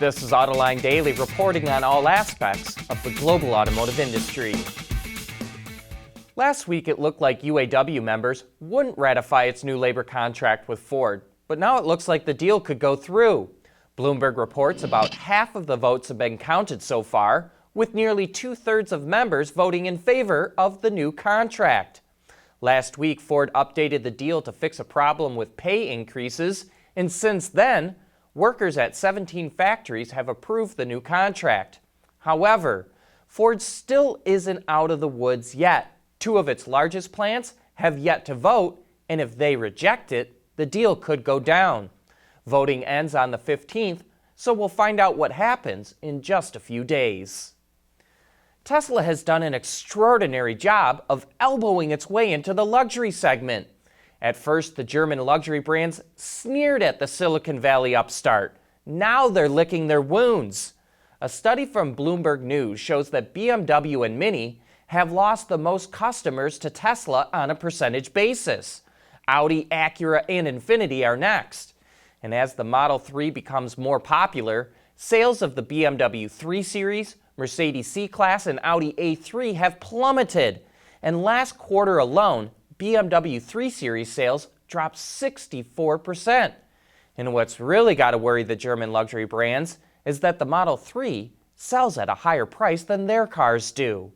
This is Autoline Daily, reporting on all aspects of the global automotive industry. Last week, it looked like UAW members wouldn't ratify its new labor contract with Ford, but now it looks like the deal could go through. Bloomberg reports about half of the votes have been counted so far, with nearly two-thirds of members voting in favor of the new contract. Last week, Ford updated the deal to fix a problem with pay increases, and since then, workers at 17 factories have approved the new contract. However, Ford still isn't out of the woods yet. Two of its largest plants have yet to vote, and if they reject it, the deal could go down. Voting ends on the 15th, so we'll find out what happens in just a few days. Tesla has done an extraordinary job of elbowing its way into the luxury segment. At first, the German luxury brands sneered at the Silicon Valley upstart. Now they're licking their wounds. A study from Bloomberg News shows that BMW and Mini have lost the most customers to Tesla on a percentage basis. Audi, Acura, and Infiniti are next. And as the Model 3 becomes more popular, sales of the BMW 3 Series, Mercedes C-Class, and Audi A3 have plummeted. And last quarter alone, BMW 3 Series sales dropped 64%. And what's really got to worry the German luxury brands is that the Model 3 sells at a higher price than their cars do.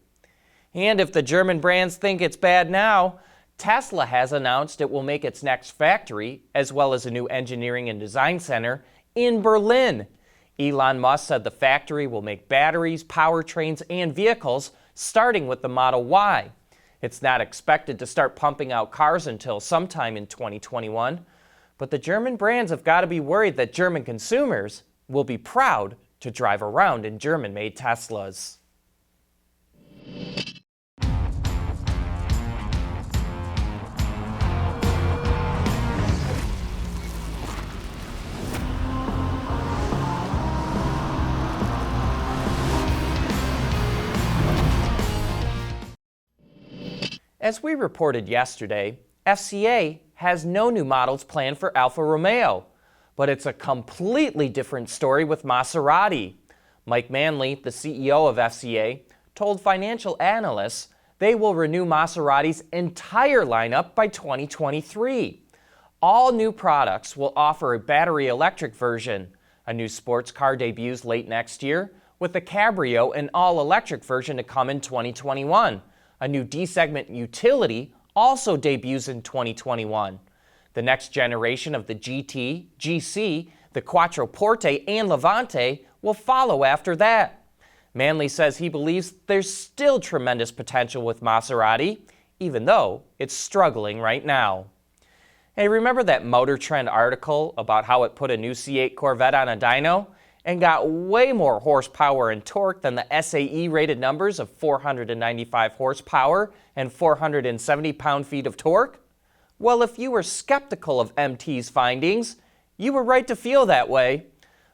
And if the German brands think it's bad now, Tesla has announced it will make its next factory, as well as a new engineering and design center, in Berlin. Elon Musk said the factory will make batteries, powertrains, and vehicles, starting with the Model Y. It's not expected to start pumping out cars until sometime in 2021, but the German brands have got to be worried that German consumers will be proud to drive around in German-made Teslas. As we reported yesterday, FCA has no new models planned for Alfa Romeo, but it's a completely different story with Maserati. Mike Manley, the CEO of FCA, told financial analysts they will renew Maserati's entire lineup by 2023. All new products will offer a battery electric version. A new sports car debuts late next year, with the Cabrio and all-electric version to come in 2021. A new D-segment utility also debuts in 2021. The next generation of the GT, GC, the Quattroporte, and Levante will follow after that. Manley says he believes there's still tremendous potential with Maserati, even though it's struggling right now. Hey, remember that Motor Trend article about how it put a new C8 Corvette on a dyno and got way more horsepower and torque than the SAE-rated numbers of 495 horsepower and 470 pound-feet of torque? Well, if you were skeptical of MT's findings, you were right to feel that way.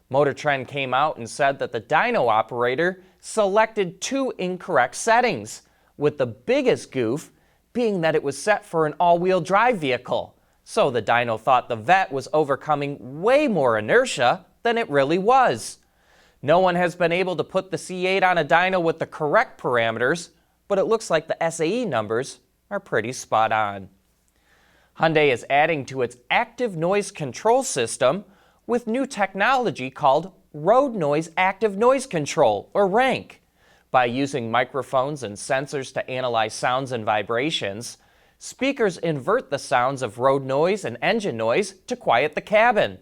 Motor Trend came out and said that the dyno operator selected two incorrect settings, with the biggest goof being that it was set for an all-wheel drive vehicle. So the dyno thought the Vette was overcoming way more inertia than it really was. No one has been able to put the C8 on a dyno with the correct parameters, but it looks like the SAE numbers are pretty spot on. Hyundai is adding to its active noise control system with new technology called Road Noise Active Noise Control, or RANC. By using microphones and sensors to analyze sounds and vibrations, speakers invert the sounds of road noise and engine noise to quiet the cabin.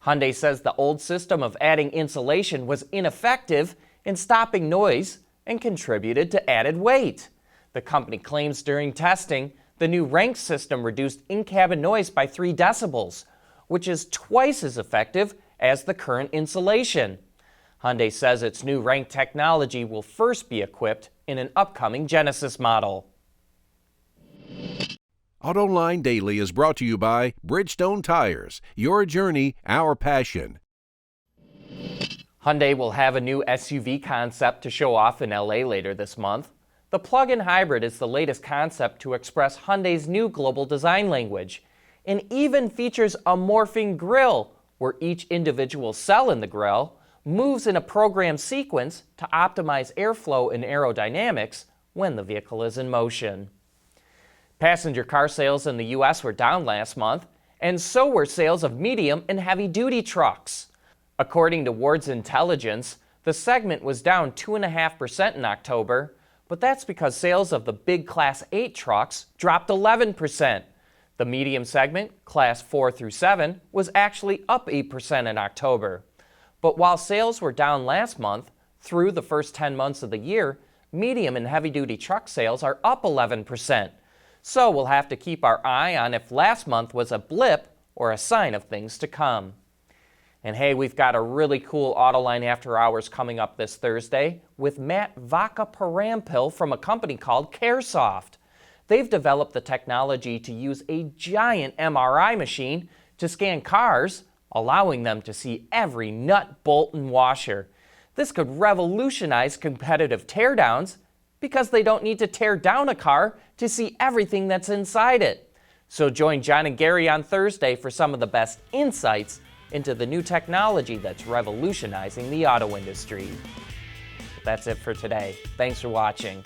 Hyundai says the old system of adding insulation was ineffective in stopping noise and contributed to added weight. The company claims during testing, the new RANC system reduced in-cabin noise by 3 decibels, which is twice as effective as the current insulation. Hyundai says its new RANC technology will first be equipped in an upcoming Genesis model. Autoline Daily is brought to you by Bridgestone Tires. Your journey, our passion. Hyundai will have a new SUV concept to show off in LA later this month. The plug-in hybrid is the latest concept to express Hyundai's new global design language, and even features a morphing grille, where each individual cell in the grille moves in a programmed sequence to optimize airflow and aerodynamics when the vehicle is in motion. Passenger car sales in the U.S. were down last month, and so were sales of medium and heavy-duty trucks. According to Ward's Intelligence, the segment was down 2.5% in October, but that's because sales of the big Class 8 trucks dropped 11%. The medium segment, Class 4 through 7, was actually up 8% in October. But while sales were down last month, through the first 10 months of the year, medium and heavy-duty truck sales are up 11%. So we'll have to keep our eye on if last month was a blip or a sign of things to come. And hey, we've got a really cool Autoline After Hours coming up this Thursday with Matt Vaca-Parampil from a company called CareSoft. They've developed the technology to use a giant MRI machine to scan cars, allowing them to see every nut, bolt, and washer. This could revolutionize competitive teardowns because they don't need to tear down a car to see everything that's inside it. So join John and Gary on Thursday for some of the best insights into the new technology that's revolutionizing the auto industry. That's it for today. Thanks for watching.